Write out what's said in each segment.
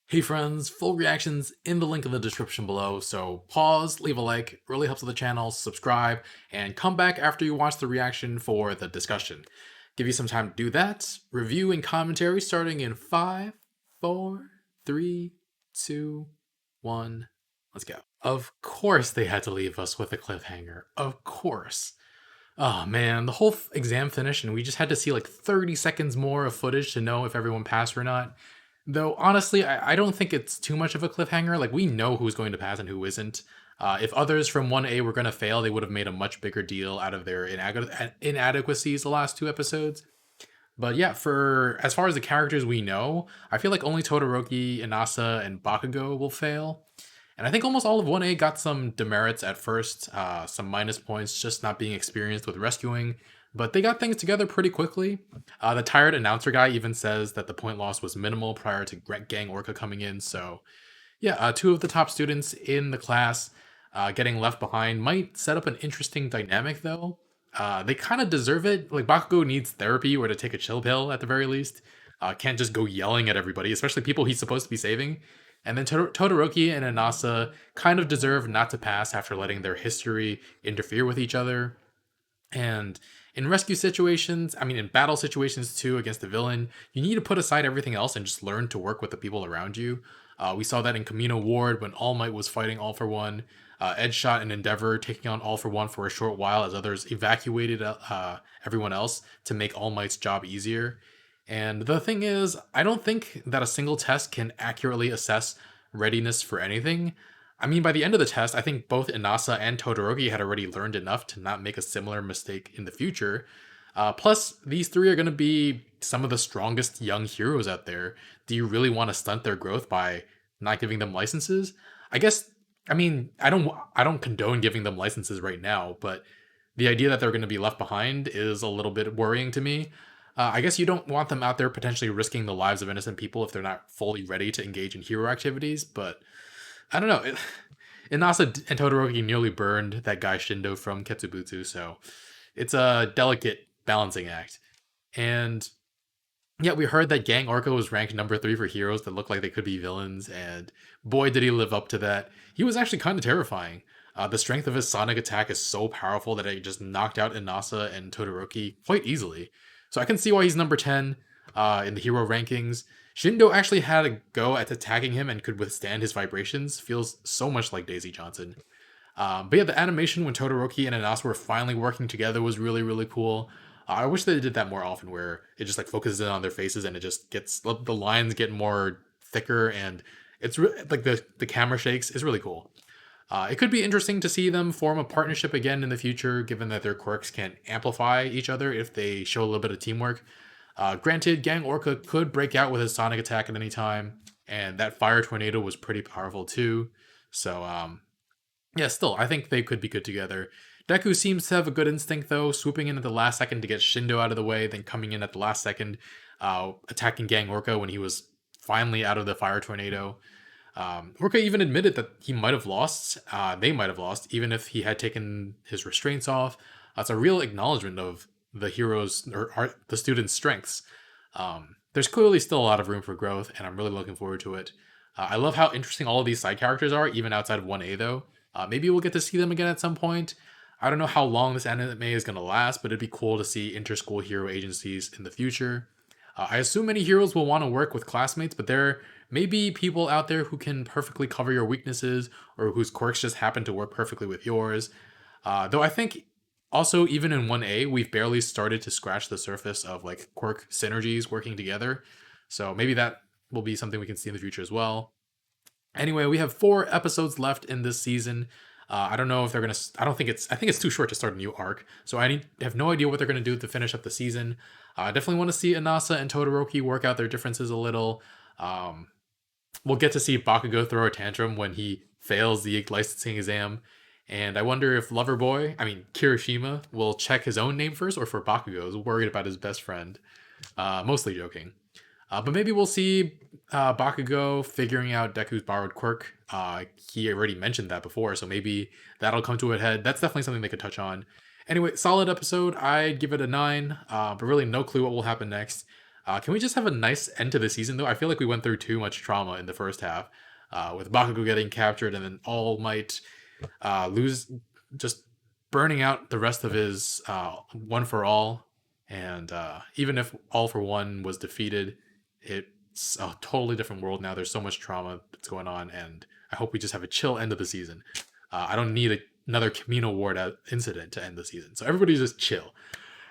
Hey friends, full reactions in the link in the description below, so pause, leave a like, really helps with the channel, subscribe, and come back after you watch the reaction for the discussion. Give you some time to do that. Review and commentary starting in 5, 4, 3, 2, 1. Let's go. Of course they had to leave us with a cliffhanger. Of course. Oh man, the whole exam finished and we just had to see like 30 seconds more of footage to know if everyone passed or not. Though honestly, I don't think it's too much of a cliffhanger. Like we know who's going to pass and who isn't. If others from 1A were going to fail, they would have made a much bigger deal out of their inadequacies the last two episodes. But yeah, for as far as the characters we know, I feel like only Todoroki, Inasa, and Bakugo will fail. And I think almost all of 1A got some demerits at first, some minus points, just not being experienced with rescuing. But they got things together pretty quickly. The tired announcer guy even says that the point loss was minimal prior to Gang Orca coming in. So, yeah, two of the top students in the class getting left behind might set up an interesting dynamic, though. They kind of deserve it. Like, Bakugo needs therapy or to take a chill pill at the very least. Can't just go yelling at everybody, especially people he's supposed to be saving. And then Todoroki and Inasa kind of deserve not to pass after letting their history interfere with each other. And in rescue situations, I mean, in battle situations too, against the villain, you need to put aside everything else and just learn to work with the people around you. We saw that in Camino Ward when All Might was fighting All for One, Edgeshot and Endeavor taking on All for One for a short while as others evacuated everyone else to make All Might's job easier. And the thing is, I don't think that a single test can accurately assess readiness for anything. I mean, by the end of the test, I think both Inasa and Todoroki had already learned enough to not make a similar mistake in the future. Plus, these three are going to be some of the strongest young heroes out there. Do you really want to stunt their growth by not giving them licenses? I guess. I mean, I don't condone giving them licenses right now, but the idea that they're going to be left behind is a little bit worrying to me. I guess you don't want them out there potentially risking the lives of innocent people if they're not fully ready to engage in hero activities, but I don't know. Inasa and Todoroki nearly burned that guy Shindo from Ketsubutsu, so it's a delicate balancing act. And yeah, we heard that Gang Orca was ranked number 3 for heroes that look like they could be villains, and boy, did he live up to that. He was actually kind of terrifying. The strength of his sonic attack is so powerful that it just knocked out Inasa and Todoroki quite easily. So I can see why he's number 10 in the hero rankings. Shindo actually had a go at attacking him and could withstand his vibrations. Feels so much like Daisy Johnson. But yeah, the animation when Todoroki and Inasa were finally working together was really, really cool. I wish they did that more often, where it just like focuses in on their faces and it just gets the lines get more thicker and like the camera shakes. Is really cool. It could be interesting to see them form a partnership again in the future, given that their quirks can amplify each other if they show a little bit of teamwork. Granted, Gang Orca could break out with his sonic attack at any time, and that fire tornado was pretty powerful too. So, yeah, still, I think they could be good together. Deku seems to have a good instinct though, swooping in at the last second to get Shindo out of the way, then coming in at the last second, attacking Gang Orca when he was finally out of the fire tornado. Orca even admitted that he might have lost, they might have lost, even if he had taken his restraints off. That's a real acknowledgement of the heroes or the students' strengths. There's clearly still a lot of room for growth, and I'm really looking forward to it. I love how interesting all of these side characters are, even outside of 1A though. Maybe we'll get to see them again at some point. I don't know how long this anime is going to last, but it'd be cool to see inter-school hero agencies in the future. I assume many heroes will want to work with classmates, but there may be people out there who can perfectly cover your weaknesses or whose quirks just happen to work perfectly with yours. Though I think also, even in 1A, we've barely started to scratch the surface of like quirk synergies working together. So maybe that will be something we can see in the future as well. Anyway, we have 4 episodes left in this season. I don't know if they're gonna. I don't think it's. I think it's too short to start a new arc. So have no idea what they're gonna do to finish up the season. I definitely want to see Inasa and Todoroki work out their differences a little. We'll get to see Bakugo throw a tantrum when he fails the licensing exam. And I wonder if Loverboy, I mean Kirishima, will check his own name first or for Bakugo's, worried about his best friend. Mostly joking. But maybe we'll see Bakugo figuring out Deku's borrowed quirk. He already mentioned that before, so maybe that'll come to a head. That's definitely something they could touch on. Anyway, solid episode. I'd give it a 9, but really no clue what will happen next. Can we just have a nice end to the season, though? I feel like we went through too much trauma in the first half, with Bakugo getting captured and then All Might lose, just burning out the rest of his One for All. And even if All for One was defeated, it's a totally different world now. There's so much trauma that's going on, and I hope we just have a chill end of the season. I don't need another communal ward incident to end the season. So everybody just chill.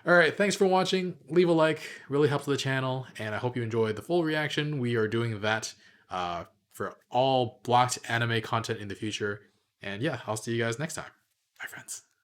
All right, thanks for watching. Leave a like, really helps the channel, and I hope you enjoyed the full reaction. We are doing that for all blocked anime content in the future. And yeah, I'll see you guys next time. Bye, friends.